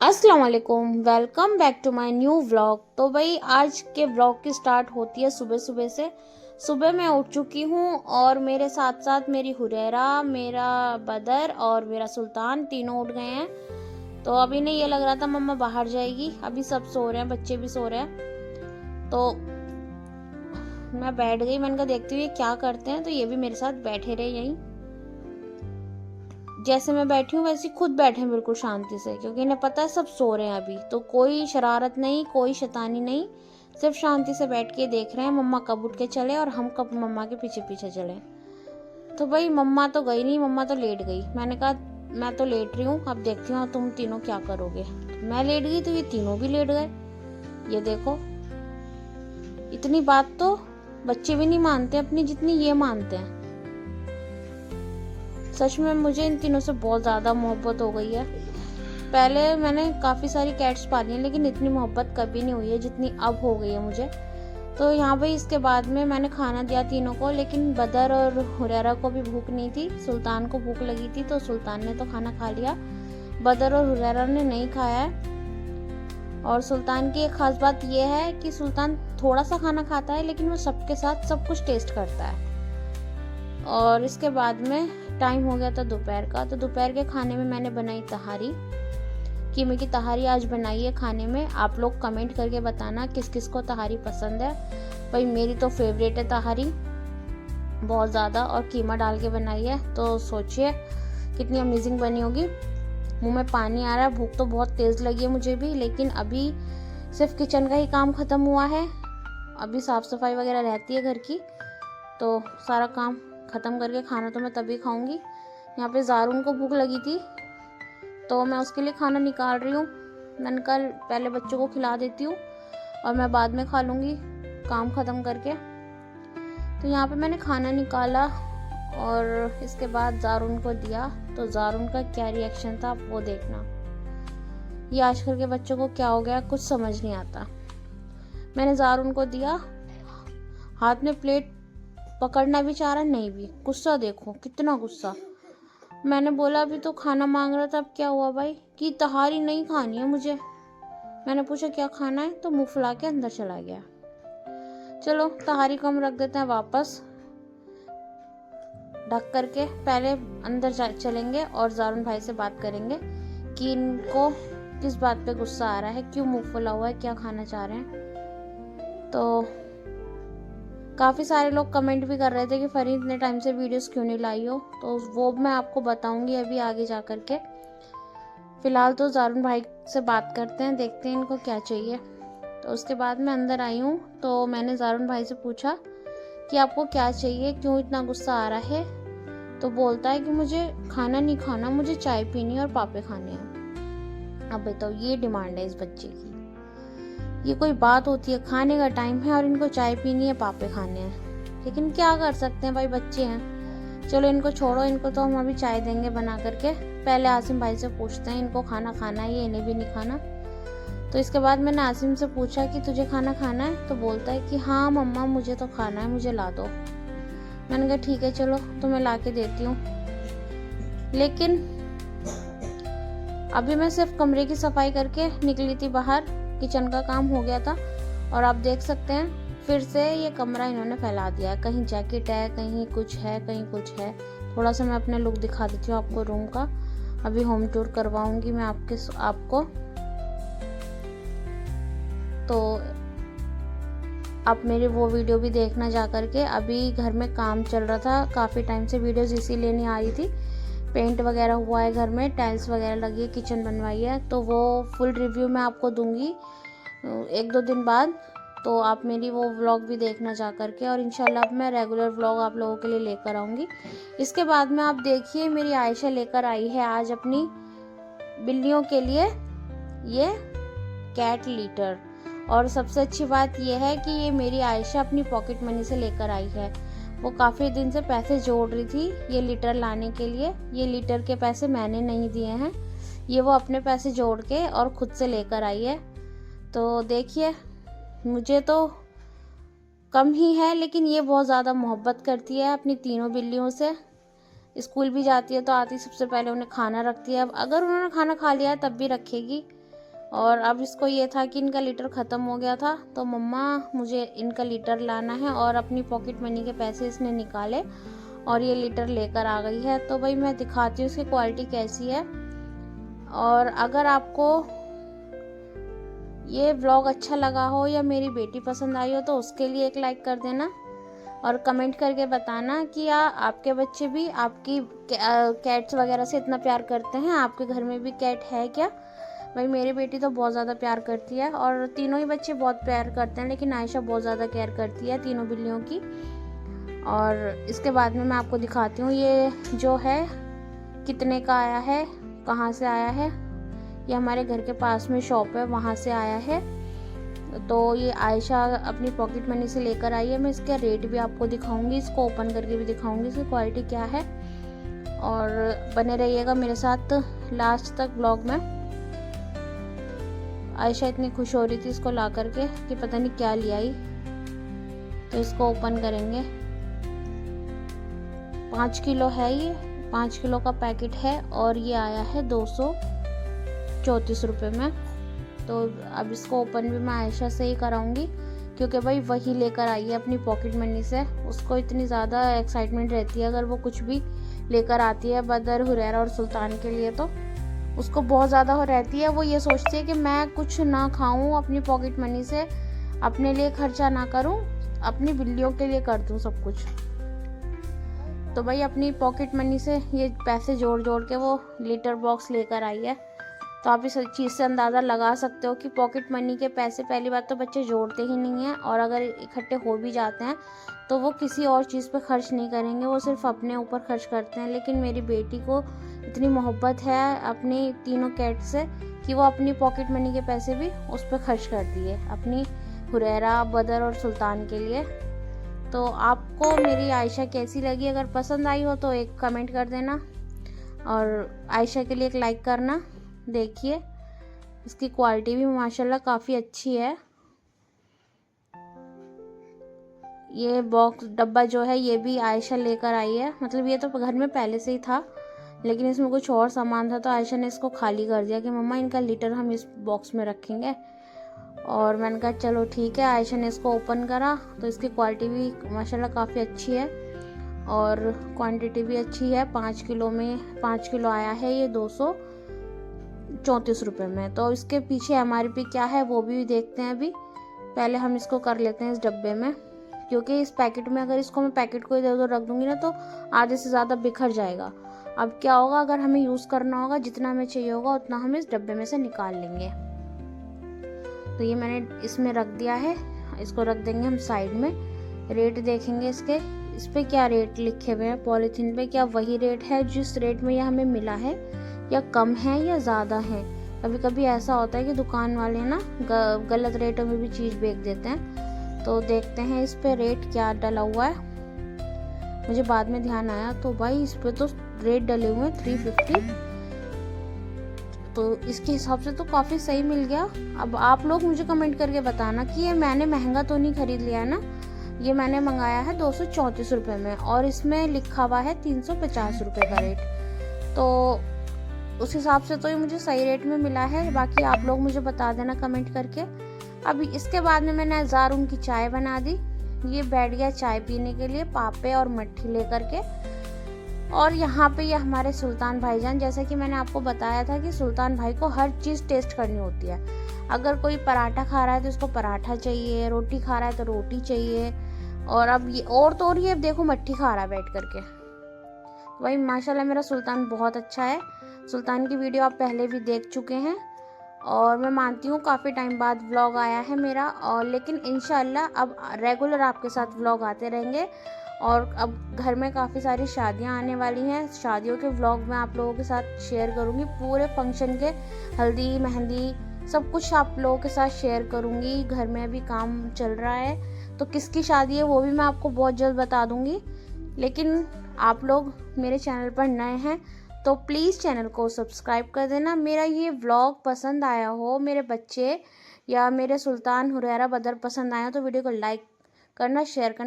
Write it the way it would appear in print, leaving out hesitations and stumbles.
अस्सलाम वालेकुम, welcome back to my new vlog. तो भाई आज के व्लॉग की स्टार्ट होती है सुबह सुबह से। सुबह मैं उठ चुकी हूँ और मेरे साथ साथ मेरी हुरैरा, मेरा बदर और मेरा सुल्तान तीनों उठ गए हैं। तो अभी नहीं, ये लग रहा था मम्मा बाहर जाएगी, अभी सब सो रहे हैं, बच्चे भी सो रहे हैं। तो मैं बैठ गई, मैंने कहा देखती हूँ ये क्या करते हैं। तो ये भी मेरे साथ बैठे रहे यहीं, जैसे मैं बैठी हूँ वैसे खुद बैठे हैं बिल्कुल शांति से, क्योंकि इन्हें पता है सब सो रहे हैं अभी। तो कोई शरारत नहीं, कोई शैतानी नहीं, सिर्फ शांति से बैठ के देख रहे हैं मम्मा कब उठ के चले और हम कब मम्मा के पीछे पीछे चले। तो भाई मम्मा तो गई नहीं, मम्मा तो लेट गई। मैंने कहा मैं तो लेट रही हूँ, अब देखती हूँ तुम तीनों क्या करोगे। मैं लेट गई तो ये तीनों भी लेट गए। ये देखो, इतनी बात तो बच्चे भी नहीं मानते अपनी जितनी ये मानते हैं। सच में मुझे इन तीनों से बहुत ज़्यादा मोहब्बत हो गई है। पहले मैंने काफ़ी सारी कैट्स पाली हैं, लेकिन इतनी मोहब्बत कभी नहीं हुई है जितनी अब हो गई है मुझे। तो यहाँ पे इसके बाद में मैंने खाना दिया तीनों को, लेकिन बदर और हुरैरा को भी भूख नहीं थी। सुल्तान को भूख लगी थी तो सुल्तान ने तो खाना खा लिया, बदर और हुरैरा ने नहीं खाया है। और सुल्तान की एक ख़ास बात यह है कि सुल्तान थोड़ा सा खाना खाता है, लेकिन वो सबके साथ सब कुछ टेस्ट करता है। और इसके बाद में टाइम हो गया था दोपहर का। तो दोपहर के खाने में मैंने बनाई तहारी, कीमे की तहारी आज बनाई है खाने में। आप लोग कमेंट करके बताना किस किस को तहारी पसंद है। भाई मेरी तो फेवरेट है तहारी बहुत ज़्यादा, और कीमा डाल के बनाई है। तो सोचिए कितनी अमेजिंग बनी होगी। मुंह में पानी आ रहा है, भूख तो बहुत तेज़ लगी है मुझे भी। लेकिन अभी सिर्फ किचन का ही काम ख़त्म हुआ है, अभी साफ़ सफाई वगैरह रहती है घर की। तो सारा काम ख़त्म करके खाना तो मैं तभी खाऊंगी। यहाँ पे ज़ारून को भूख लगी थी तो मैं उसके लिए खाना निकाल रही हूँ। मैंने कल पहले बच्चों को खिला देती हूँ और मैं बाद में खा लूँगी काम ख़त्म करके। तो यहाँ पे मैंने खाना निकाला और इसके बाद ज़ारून को दिया। तो ज़ारून का क्या रिएक्शन था आप वो देखना। ये आजकल के बच्चों को क्या हो गया कुछ समझ नहीं आता। मैंने ज़ारून को दिया, हाथ में प्लेट पकड़ना भी चाह रहा, नहीं भी। गुस्सा देखो कितना गुस्सा। मैंने बोला अभी तो खाना मांग रहा था, अब क्या हुआ भाई कि तहारी नहीं खानी है मुझे। मैंने पूछा क्या खाना है, तो मुंह फुला के अंदर चला गया। चलो तहारी को हम रख देते हैं वापस ढक करके। पहले अंदर चलेंगे और ज़ारून भाई से बात करेंगे कि इनको किस बात पे गुस्सा आ रहा है, क्यों मुंह फुला हुआ है, क्या खाना चाह रहे हैं। तो काफ़ी सारे लोग कमेंट भी कर रहे थे कि फरीद इतने टाइम से वीडियोस क्यों नहीं लाई हो। तो वो मैं आपको बताऊंगी अभी आगे जा कर के। फ़िलहाल तो ज़ारून भाई से बात करते हैं, देखते हैं इनको क्या चाहिए। तो उसके बाद मैं अंदर आई हूँ तो मैंने ज़ारून भाई से पूछा कि आपको क्या चाहिए, क्यों इतना गुस्सा आ रहा है। तो बोलता है कि मुझे खाना नहीं खाना, मुझे चाय पीनी और पापे खाने हैं। अब बताओ ये डिमांड है इस बच्चे की, ये कोई बात होती है। खाने का टाइम है और इनको चाय पीनी है, पापे खाने हैं। लेकिन क्या कर सकते हैं भाई, बच्चे हैं। चलो इनको छोड़ो, इनको तो हम अभी चाय देंगे बना करके। पहले आसिम भाई से पूछते हैं इनको खाना खाना है या इन्हें भी नहीं खाना। तो इसके बाद मैंने आसिम से पूछा कि तुझे खाना खाना है। तो बोलता है कि हाँ मम्मा मुझे तो खाना है, मुझे ला दो। मैंने कहा ठीक है चलो तुम्हें ला के देती हूँ। लेकिन अभी मैं सिर्फ कमरे की सफाई करके निकली थी बाहर, किचन का काम हो गया था। और आप देख सकते हैं फिर से ये कमरा इन्होंने फैला दिया है। कहीं जैकेट है, कहीं कुछ है, कहीं कुछ है। थोड़ा सा मैं अपने लुक दिखा देती हूँ आपको रूम का। अभी होम टूर करवाऊंगी मैं आपको। तो आप मेरी वो वीडियो भी देखना जा करके। अभी घर में काम चल रहा था, काफ़ी टाइम से वीडियोज़ इसीलिए नहीं आ रही थी। पेंट वगैरह हुआ है घर में, टाइल्स वगैरह लगी है, किचन बनवाई है। तो वो फुल रिव्यू मैं आपको दूंगी 1-2 दिन बाद। तो आप मेरी वो व्लॉग भी देखना जा करके। और इंशाल्लाह अब मैं रेगुलर व्लॉग आप लोगों के लिए लेकर आऊँगी। इसके बाद में आप देखिए मेरी आयशा लेकर आई है आज अपनी बिल्लियों के लिए ये कैट लीटर। और सबसे अच्छी बात यह है कि ये मेरी आयशा अपनी पॉकेट मनी से लेकर आई है। वो काफ़ी दिन से पैसे जोड़ रही थी ये लीटर लाने के लिए। ये लीटर के पैसे मैंने नहीं दिए हैं, ये वो अपने पैसे जोड़ के और ख़ुद से लेकर आई है। तो देखिए मुझे तो कम ही है, लेकिन ये बहुत ज़्यादा मोहब्बत करती है अपनी तीनों बिल्लियों से। स्कूल भी जाती है तो आती सबसे पहले उन्हें खाना रखती है। अब अगर उन्होंने खाना खा लिया है तब भी रखेगी, और अब इसको ये था कि इनका लीटर ख़त्म हो गया था, तो मम्मा मुझे इनका लीटर लाना है, और अपनी पॉकेट मनी के पैसे इसने निकाले और ये लीटर लेकर आ गई है। तो भाई मैं दिखाती हूँ इसकी क्वालिटी कैसी है। और अगर आपको ये व्लॉग अच्छा लगा हो या मेरी बेटी पसंद आई हो तो उसके लिए एक लाइक कर देना, और कमेंट करके बताना कि आपके बच्चे भी आपकी कैट्स वगैरह से इतना प्यार करते हैं, आपके घर में भी कैट है क्या। भाई मेरी बेटी तो बहुत ज़्यादा प्यार करती है, और तीनों ही बच्चे बहुत प्यार करते हैं, लेकिन आयशा बहुत ज़्यादा केयर करती है तीनों बिल्लियों की। और इसके बाद में मैं आपको दिखाती हूँ ये जो है कितने का आया है, कहाँ से आया है। ये हमारे घर के पास में शॉप है, वहाँ से आया है। तो ये आयशा अपनी पॉकेट मनी से लेकर आई है। मैं इसका रेट भी आपको दिखाऊंगी, इसको ओपन करके भी दिखाऊंगी इसकी क्वालिटी क्या है। और बने रहिएगा मेरे साथ लास्ट तक ब्लॉग में। आयशा इतनी खुश हो रही थी इसको ला करके कि पता नहीं क्या ले आई। तो इसको ओपन करेंगे। 5 किलो है, ये 5 किलो का पैकेट है, और ये आया है 234 रुपये में। तो अब इसको ओपन भी मैं आयशा से ही कराऊंगी, क्योंकि भाई वही लेकर आई है अपनी पॉकेट मनी से। उसको इतनी ज़्यादा एक्साइटमेंट रहती है अगर वो कुछ भी लेकर आती है बदर, हुरैरा और सुल्तान के लिए, तो उसको बहुत ज़्यादा हो रहती है। वो ये सोचती है कि मैं कुछ ना खाऊं अपनी पॉकेट मनी से, अपने लिए खर्चा ना करूं, अपनी बिल्लियों के लिए कर दूं सब कुछ। तो भाई अपनी पॉकेट मनी से ये पैसे जोड़ जोड़ के वो लीटर बॉक्स लेकर आई है। तो आप इस चीज़ से अंदाज़ा लगा सकते हो कि पॉकेट मनी के पैसे पहली बात तो बच्चे जोड़ते ही नहीं हैं, और अगर इकट्ठे हो भी जाते हैं तो वो किसी और चीज़ पे खर्च नहीं करेंगे, वो सिर्फ अपने ऊपर खर्च करते हैं। लेकिन मेरी बेटी को इतनी मोहब्बत है अपनी तीनों कैट से कि वो अपनी पॉकेट मनी के पैसे भी उस पर खर्च करती है, अपनी हुरैरा, बदर और सुल्तान के लिए। तो आपको मेरी आयशा कैसी लगी? अगर पसंद आई हो तो एक कमेंट कर देना, और आयशा के लिए एक लाइक करना। देखिए इसकी क्वालिटी भी माशाल्लाह काफ़ी अच्छी है। ये बॉक्स डब्बा जो है ये भी आयशा लेकर आई है, मतलब ये तो घर में पहले से ही था, लेकिन इसमें कुछ और सामान था तो आयशा ने इसको खाली कर दिया कि मम्मा इनका लीटर हम इस बॉक्स में रखेंगे। और मैंने कहा चलो ठीक है। आयशा ने इसको ओपन करा तो इसकी क्वालिटी भी माशाल्लाह काफ़ी अच्छी है, और क्वांटिटी भी अच्छी है। 5 किलो में 5 किलो आया है ये 234 रुपये में। तो इसके पीछे MRP क्या है वो भी देखते हैं। अभी पहले हम इसको कर लेते हैं इस डब्बे में, क्योंकि इस पैकेट में अगर इसको मैं पैकेट को इधर उधर रख दूंगी ना तो आधे से ज़्यादा बिखर जाएगा। अब क्या होगा, अगर हमें यूज़ करना होगा जितना हमें चाहिए होगा उतना हम इस डब्बे में से निकाल लेंगे। तो ये मैंने इसमें रख दिया है, इसको रख देंगे हम साइड में। रेट देखेंगे इसके, इस पे क्या रेट लिखे हुए हैं पॉलीथीन पे, क्या वही रेट है जिस रेट में ये हमें मिला है, या कम है या ज़्यादा है। कभी कभी ऐसा होता है कि दुकान वाले ना गलत रेटों में भी चीज़ बेच देते हैं। तो देखते हैं इस पे रेट क्या डला हुआ है, मुझे बाद में ध्यान आया। तो भाई इस पे तो रेट डले हुए हैं 350, तो इसके हिसाब से तो काफ़ी सही मिल गया। अब आप लोग मुझे कमेंट करके बताना कि ये मैंने महंगा तो नहीं खरीद लिया है ना। ये मैंने मंगाया है 234 रुपये में, और इसमें लिखा हुआ है 350 रुपये का रेट। तो उस हिसाब से तो ये मुझे सही रेट में मिला है। बाकी आप लोग मुझे बता देना कमेंट करके। अभी इसके बाद में मैंने ज़ारून की चाय बना दी। ये बैठ गया चाय पीने के लिए पापे और मट्ठी लेकर के। और यहाँ पे ये हमारे सुल्तान भाईजान, जैसा कि मैंने आपको बताया था कि सुल्तान भाई को हर चीज़ टेस्ट करनी होती है। अगर कोई पराठा खा रहा है तो इसको पराठा चाहिए, रोटी खा रहा है तो रोटी चाहिए। और अब ये और ये देखो मट्ठी खा रहा है बैठ करके। भाई माशाल्लाह मेरा सुल्तान बहुत अच्छा है। सुल्तान की वीडियो आप पहले भी देख चुके हैं, और मैं मानती हूँ काफ़ी टाइम बाद व्लॉग आया है मेरा। और लेकिन इंशाल्लाह अब रेगुलर आपके साथ व्लॉग आते रहेंगे। और अब घर में काफ़ी सारी शादियाँ आने वाली हैं, शादियों के व्लॉग मैं आप लोगों के साथ शेयर करूँगी। पूरे फंक्शन के हल्दी मेहंदी सब कुछ आप लोगों के साथ शेयर करूँगी। घर में अभी काम चल रहा है तो किसकी शादी है वो भी मैं आपको बहुत जल्द बता दूँगी। लेकिन आप लोग मेरे चैनल पर नए हैं तो प्लीज़ चैनल को सब्सक्राइब कर देना। मेरा ये व्लॉग पसंद आया हो, मेरे बच्चे या मेरे सुल्तान हुरैरा बदर पसंद आया तो वीडियो को लाइक करना, शेयर करना।